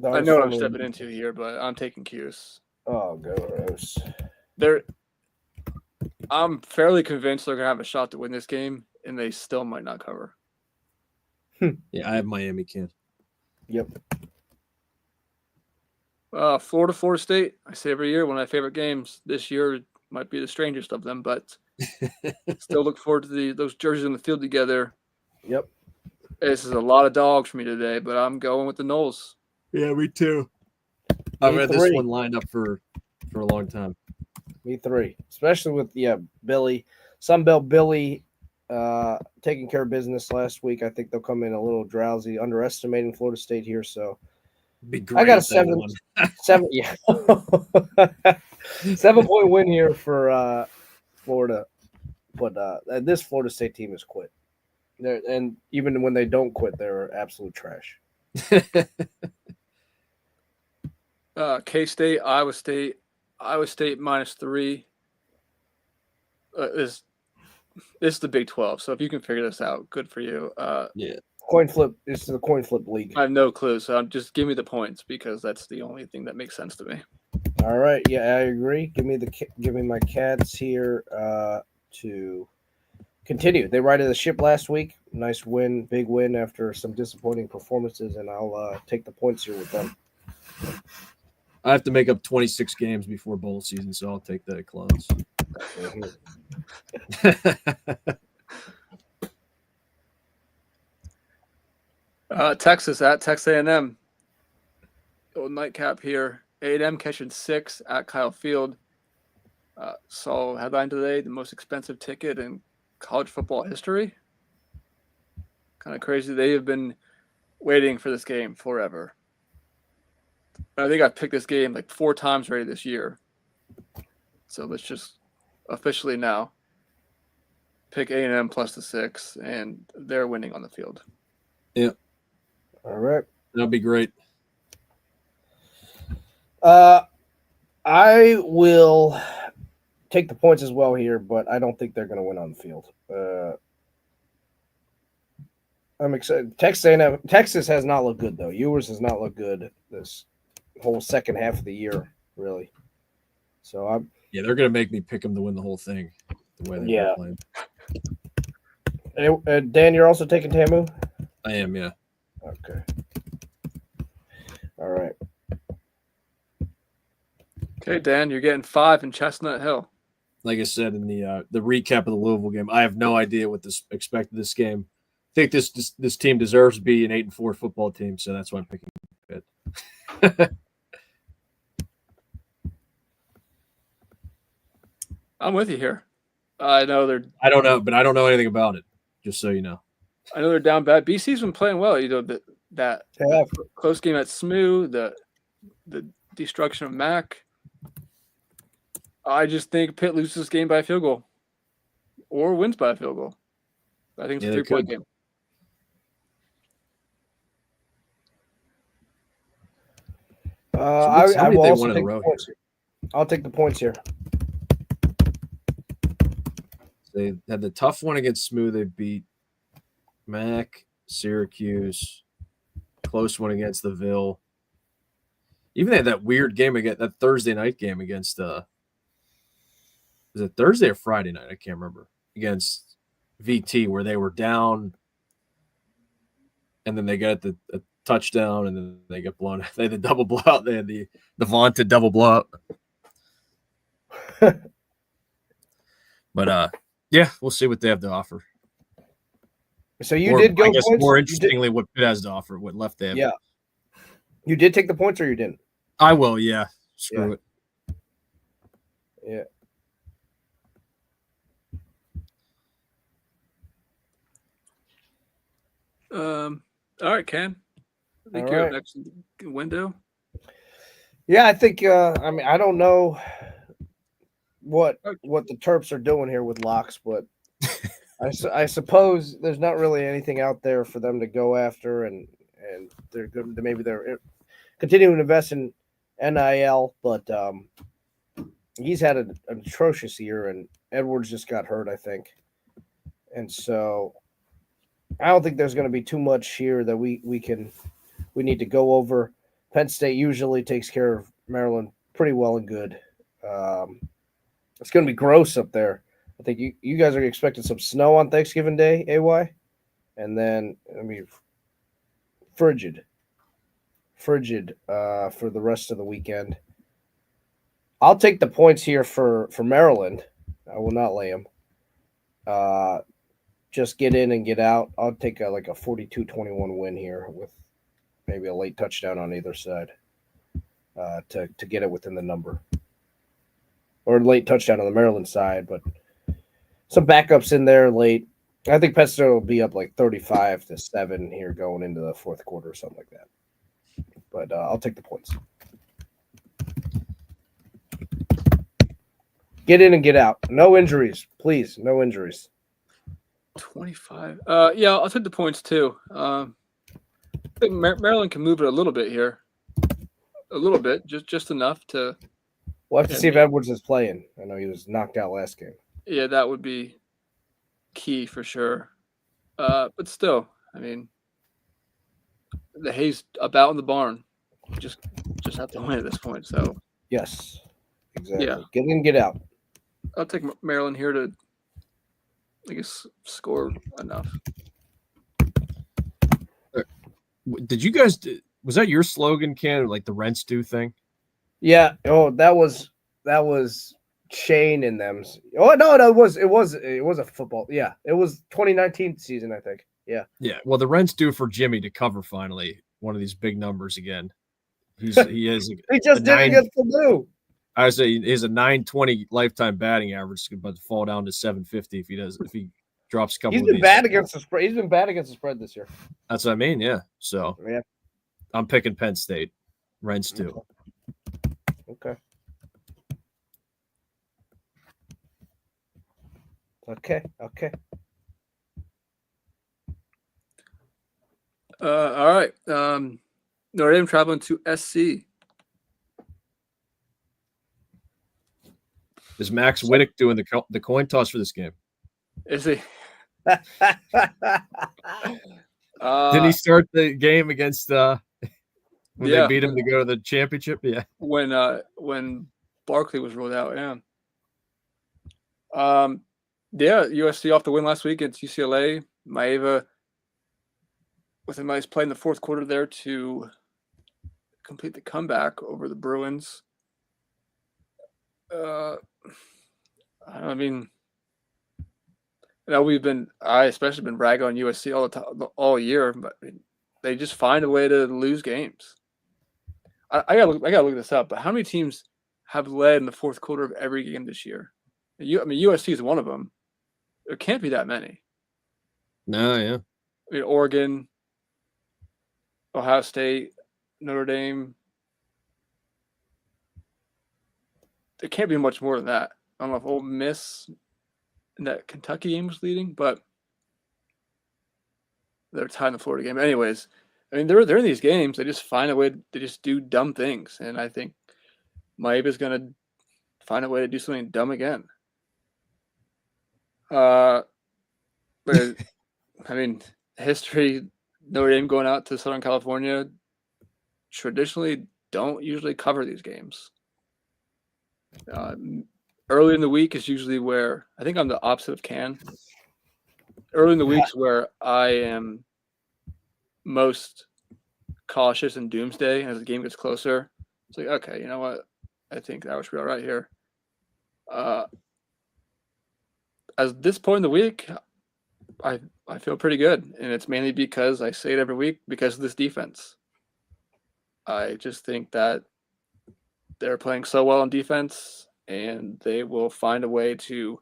I know what I'm stepping into here, but I'm taking Cuse. Oh, gross. I'm fairly convinced they're gonna have a shot to win this game, and they still might not cover. Yeah, I have Miami can. Yep. Florida State. I say every year one of my favorite games. This year might be the strangest of them, but still look forward to those jerseys on the field together. Yep. This is a lot of dogs for me today, but I'm going with the Noles. Yeah, me too. I've had this one lined up for a long time. Me 3, especially with Billy, Sunbelt Billy, taking care of business last week. I think they'll come in a little drowsy, underestimating Florida State here. So I got a 7. Yeah, 7-point win here for Florida, but this Florida State team has quit. And even when they don't quit, they're absolute trash. K-State, Iowa State minus 3. This is the Big 12, so if you can figure this out, good for you. Yeah. Coin flip. This is the coin flip league. I have no clue, so just give me the points because that's the only thing that makes sense to me. All right, yeah, I agree. Give me my Cats here to continue. They righted the ship last week. Nice win, big win after some disappointing performances, and I'll take the points here with them. I have to make up 26 games before bowl season, so I'll take the Clones. Texas at Texas A&M. Old nightcap here. A&M catching 6 at Kyle Field. Saw headline today, the most expensive ticket in college football history. Kind of crazy. They have been waiting for this game forever. I think I've picked this game like 4 times already this year. So let's just officially now pick A&M plus the 6, and they're winning on the field. Yeah. All right. That'd be great. I will take the points as well here, but I don't think they're going to win on the field. I'm excited. Texas has not looked good, though. Ewers has not looked good this whole second half of the year, really. So they're going to make me pick them to win the whole thing. The way they're playing. Dan, you're also taking TAMU? I am, yeah. Okay. All right. Okay, Dan, you're getting 5 in Chestnut Hill. Like I said in the recap of the Louisville game, I have no idea what this expected this game. I think this team deserves to be an 8-4 football team, so that's why I'm picking Pitt. I'm with you here. I don't know, but I don't know anything about it. Just so you know. I know they're down bad. BC's been playing well. That close game at SMU, the destruction of Mac. I just think Pitt loses this game by a field goal or wins by a field goal. I think it's a 3-point game. I will also take the points here. I'll take the points here. They had the tough one against SMU. They beat Mac, Syracuse, close one against the Ville. Even they had that weird game against that Thursday night game against was it Thursday or Friday night? I can't remember. Against VT where they were down and then they got a touchdown and then they got blown. They had the double blowout. They had the vaunted double blowout. But yeah, we'll see what they have to offer. So you did go. I guess points? more interestingly, what Pitt has to offer, what left they have. Yeah. You did take the points or you didn't? I will, yeah. Screw it. Yeah. All right, Ken. I think you're up next window. Yeah, I think I don't know what the Terps are doing here with locks, but I suppose there's not really anything out there for them to go after, and they're good. Maybe they're continuing to invest in NIL, but he's had an atrocious year, and Edwards just got hurt, I think, and so I don't think there's going to be too much here that we need to go over. Penn State usually takes care of Maryland pretty well and good. It's going to be gross up there. I think you guys are expecting some snow on Thanksgiving Day, AY, and then frigid for the rest of the weekend. I'll take the points here for Maryland. I will not lay them. Just get in and get out. I'll take a 42-21 win here with maybe a late touchdown on either side to get it within the number. Or late touchdown on the Maryland side, but some backups in there late. I think Penn State will be up 35-7 here going into the fourth quarter or something like that. But I'll take the points. Get in and get out. No injuries, please. No injuries. 25. Yeah, I'll take the points too. I think Maryland can move it a little bit here. A little bit, just enough to. We'll have to see if Edwards is playing. I know he was knocked out last game. Yeah, that would be key for sure. But still, the hay's about in the barn. Just have to win at this point. So yes, exactly. Yeah. Get in, get out. I'll take Maryland here to, I guess, score enough. Did you guys? Was that your slogan, Ken? Like the rents due thing? Yeah. Oh, that was Shane and them's. Oh no, it was a football. Yeah, it was 2019 season, I think. Yeah. Yeah. Well, the rent's due for Jimmy to cover finally one of these big numbers again. He just did against Purdue. I would say he has a 920 lifetime batting average, but to fall down to 750 if he drops a couple. He's of been these. bad against the spread. He's been bad against the spread this year. That's what I mean. Yeah. So Yeah. I'm picking Penn State. Rents too. Okay. Okay. All right. Notre Dame traveling to SC. Is Max Whittick doing the coin toss for this game? Is he? Didn't he start the game against when Yeah, they beat him to go to the championship? Yeah. When Barkley was ruled out, yeah. Yeah, USC off the win last week against UCLA. Maeva with a nice play in the fourth quarter there to complete the comeback over the Bruins. I mean, I especially been ragging on USC all year, but they just find a way to lose games. I gotta look this up, but how many teams have led in the fourth quarter of every game this year? USC is one of them. There can't be that many. No, yeah. I mean, Oregon, Ohio State, Notre Dame. There can't be much more than that. I don't know if Ole Miss in that Kentucky game was leading, but they're tying the Florida game. Anyways, I mean, they're in these games. They just find a way to just do dumb things, and I think Maeva's going to find a way to do something dumb again. But I mean, history, Notre Dame going out to Southern California traditionally don't usually cover these games. Early in the week is usually where I think I'm the opposite of Can. Early in the week's where I am most cautious and doomsday as the game gets closer. It's like, okay, you know what? I think that should be all right here. At this point in the week, I feel pretty good, and it's mainly because I say it every week because of this defense. I just think that they're playing so well on defense, and they will find a way to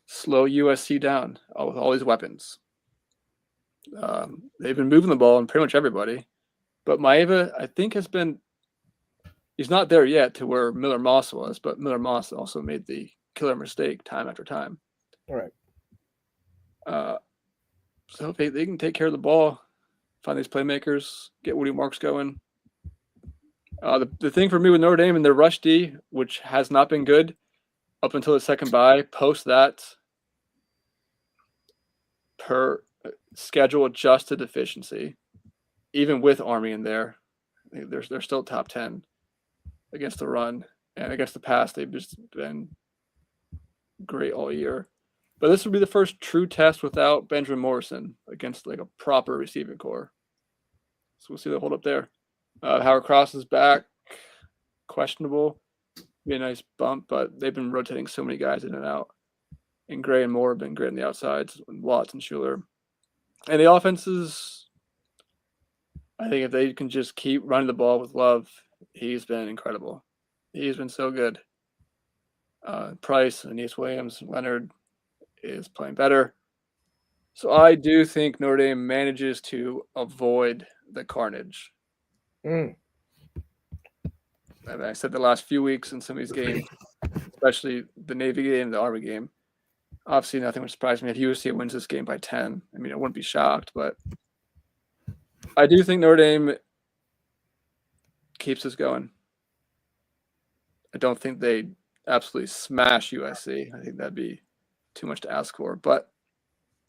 slow USC down with all these weapons. They've been moving the ball on pretty much everybody, but Maeva, I think, he's not there yet to where Miller Moss was, but Miller Moss also made the killer mistake time after time. All right. So if they can take care of the ball, find these playmakers, get Woody Marks going. The thing for me with Notre Dame and their rush D, which has not been good up until the second bye, post that per schedule adjusted efficiency, even with Army in there, they're still top 10 against the run, and against the pass they've just been great all year. But this would be the first true test without Benjamin Morrison against like a proper receiving core. So we'll see the hold up there. Howard Cross is back, questionable. Be a nice bump, but they've been rotating so many guys in and out. And Gray and Moore have been great on the outsides, and Watts and Schuler. And the offenses, I think if they can just keep running the ball with Love, he's been incredible. He's been so good. Price, Aeneas Williams, Leonard is playing better. So I do think Notre Dame manages to avoid the carnage. I mean, I said the last few weeks in some of these games, especially the Navy game, the Army game. Obviously, nothing would surprise me if USC wins this game by 10. I mean, I wouldn't be shocked, but I do think Notre Dame keeps us going. I don't think they absolutely smash USC. I think that'd be too much to ask for, but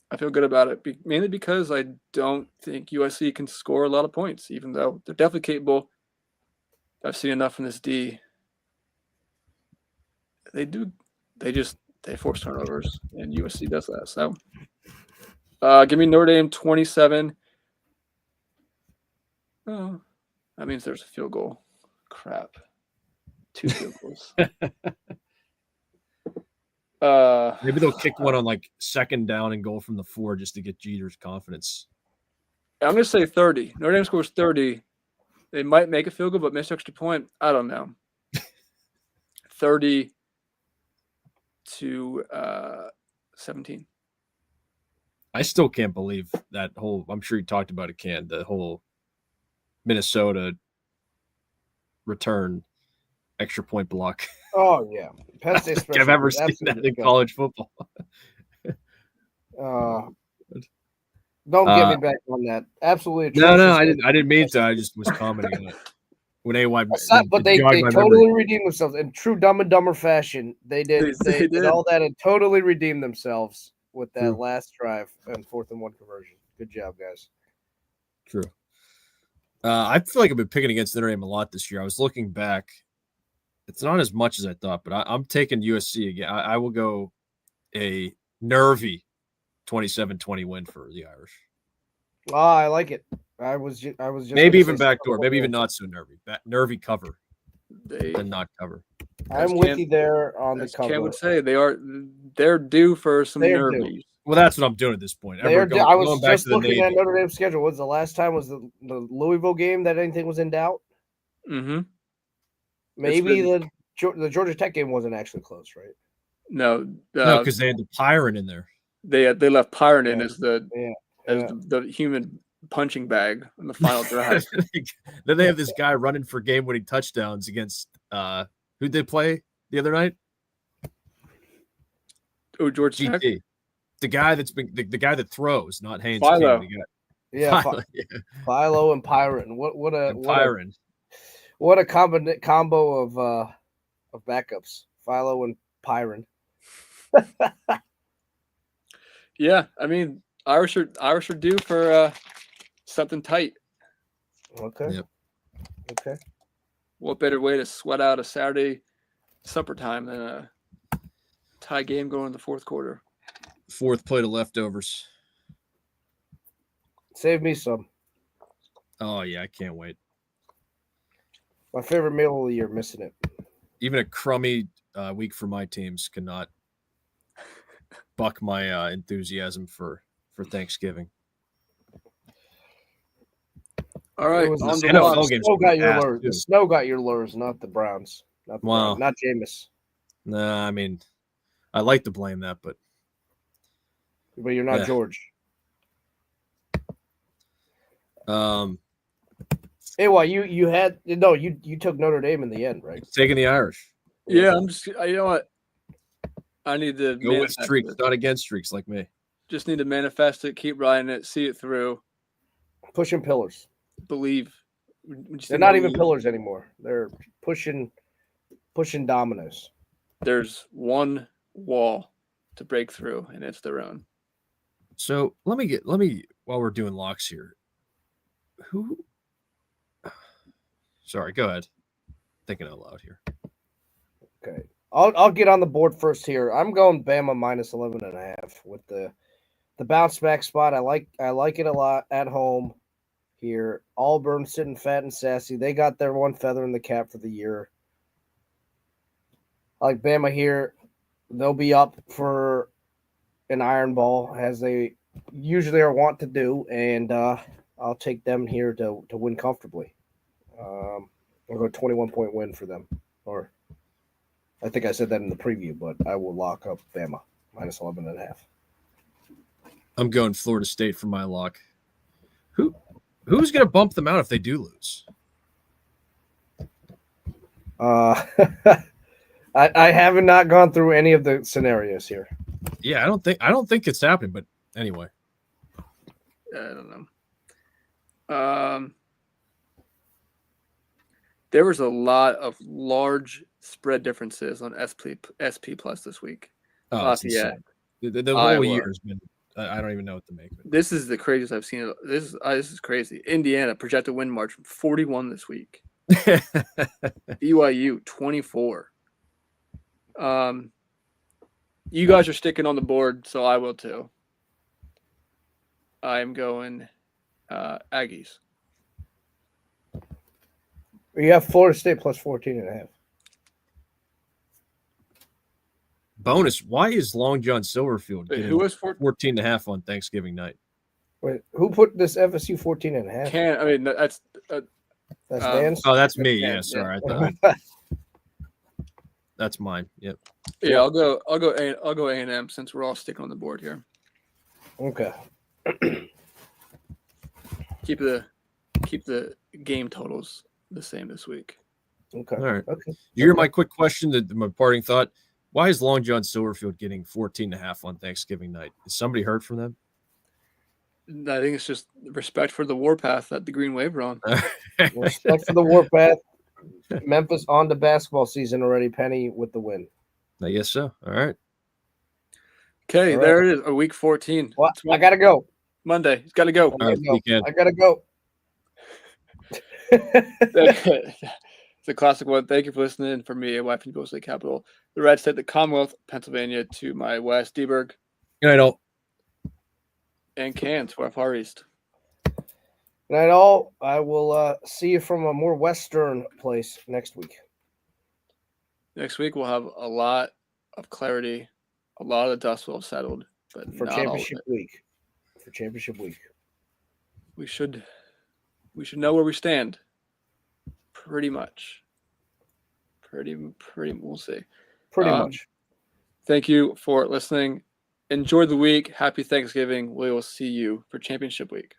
I feel good about it, mainly because I don't think USC can score a lot of points, even though they're definitely capable. I've seen enough from this D. They force turnovers, and USC does that. So give me Notre Dame 27. Oh, that means there's a field goal. Crap. 2 field goals. Maybe they'll kick one on like second down and goal from the 4 just to get Jeter's confidence. I'm going to say 30. Notre Dame scores 30. They might make a field goal, but miss extra point. I don't know. 30 to 17. I still can't believe that whole. I'm sure you talked about it, Can. The whole Minnesota return extra point block. Oh yeah, Penn I State don't think special I've ever teams, seen that absolutely in disgusting. college football. Don't get me back on that. Absolutely No, atrocious. I didn't mean to. I just was commenting on it. When AY, But they jogged my totally memory. redeemed themselves in true Dumb and Dumber fashion. They did all that and totally redeemed themselves with that True. last drive and 4th and 1 conversion. Good job, guys. True. I feel like I've been picking against Notre Dame a lot this year. I was looking back. It's not as much as I thought, but I'm taking USC again. I will go a nervy 27-20 win for the Irish. I like it. I was just maybe even backdoor, maybe even not so nervy. Nervy cover and not cover. I'm with you there on the cover. Cam would say they're due for some nervies. Well, that's what I'm doing at this point. I was just looking at Notre Dame's schedule. Was the last time was the Louisville game that anything was in doubt? Mm-hmm. Maybe the Georgia Tech game wasn't actually close, right? No, because they had the Pyron in there. They left Pyron in as the human punching bag in the final drive. Then they have this guy running for game-winning touchdowns against who'd they play the other night? Oh, Georgia Tech. The guy that's been the guy that throws, not Haynes. Philo. Philo and Pyron. What a combo of backups. Philo and Pyron. Yeah, I mean, Irish are due for something tight. Okay. Yep. Okay. What better way to sweat out a Saturday supper time than a tie game going in the fourth quarter? Fourth plate of leftovers. Save me some. Oh yeah, I can't wait. My favorite meal of the year, missing it. Even a crummy week for my teams cannot buck my enthusiasm for Thanksgiving. All right, the snow got your lures. The snow got your lures, not the Browns. Not Jameis. Nah, I mean, I like to blame that, but you're not George. Hey, you took Notre Dame in the end, right? Taking the Irish. Yeah, I'm just. You know what? I need to go with streaks, not against streaks like me. Just need to manifest it, keep riding it, see it through. Pushing pillars. Believe. They're not even pillars anymore. They're pushing dominoes. There's one wall to break through, and it's their own. So let me while we're doing locks here. Sorry, go ahead. Thinking out loud here. Okay. I'll get on the board first here. I'm going Bama minus 11.5 with the bounce back spot. I like it a lot at home here. Auburn sitting fat and sassy. They got their one feather in the cap for the year. I like Bama here. They'll be up for an iron ball as they usually are wont to do, and I'll take them here to win comfortably. I'll go 21-point win for them. Or I think I said that in the preview, but I will lock up Bama minus 11.5. I'm going Florida State for my lock. Who's going to bump them out if they do lose? I have not gone through any of the scenarios here. Yeah, I don't think it's happening, but anyway. I don't know. There was a lot of large spread differences on SP Plus this week. Oh, the whole year has been. I don't even know what to make of it. This is the craziest I've seen. This is crazy. Indiana projected win margin 41 this week. BYU 24. You guys are sticking on the board, so I will too. I am going Aggies. You have Florida State plus 14.5. Bonus. Why is Long John Silverfield getting 14.5 on Thanksgiving night? Wait, who put this FSU 14.5? That's Dan's. Oh, that's me. Yeah, sorry. That's mine. Yep. Yeah, I'll go A&M since we're all sticking on the board here. Okay. Keep the game totals the same this week. Okay. All right. Okay. You hear my quick question, my parting thought? Why is Long John Silverfield getting 14.5 on Thanksgiving night? Is somebody heard from them? I think it's just respect for the warpath that the Green Wave are on. Respect for the Warpath. Memphis on to basketball season already. Penny with the win. I guess so. All right. Okay, All right. there it is. A week 14. Well, It's I gotta go. Monday. It's got to go. I gotta go. Weekend. I gotta go. It's a classic one. Thank you for listening. For me, a wife in State Capital, the Red State, the Commonwealth, Pennsylvania, to my west, Deberg, Good night, all. and Cairns, to our far east. Good night, all. I will see you from a more western place next week. Next week, we'll have a lot of clarity. A lot of the dust will have settled, but For not championship all of it. week. For championship week. We should know where we stand. Pretty much. Pretty. We'll see. Pretty much. Thank you for listening. Enjoy the week. Happy Thanksgiving. We will see you for championship week.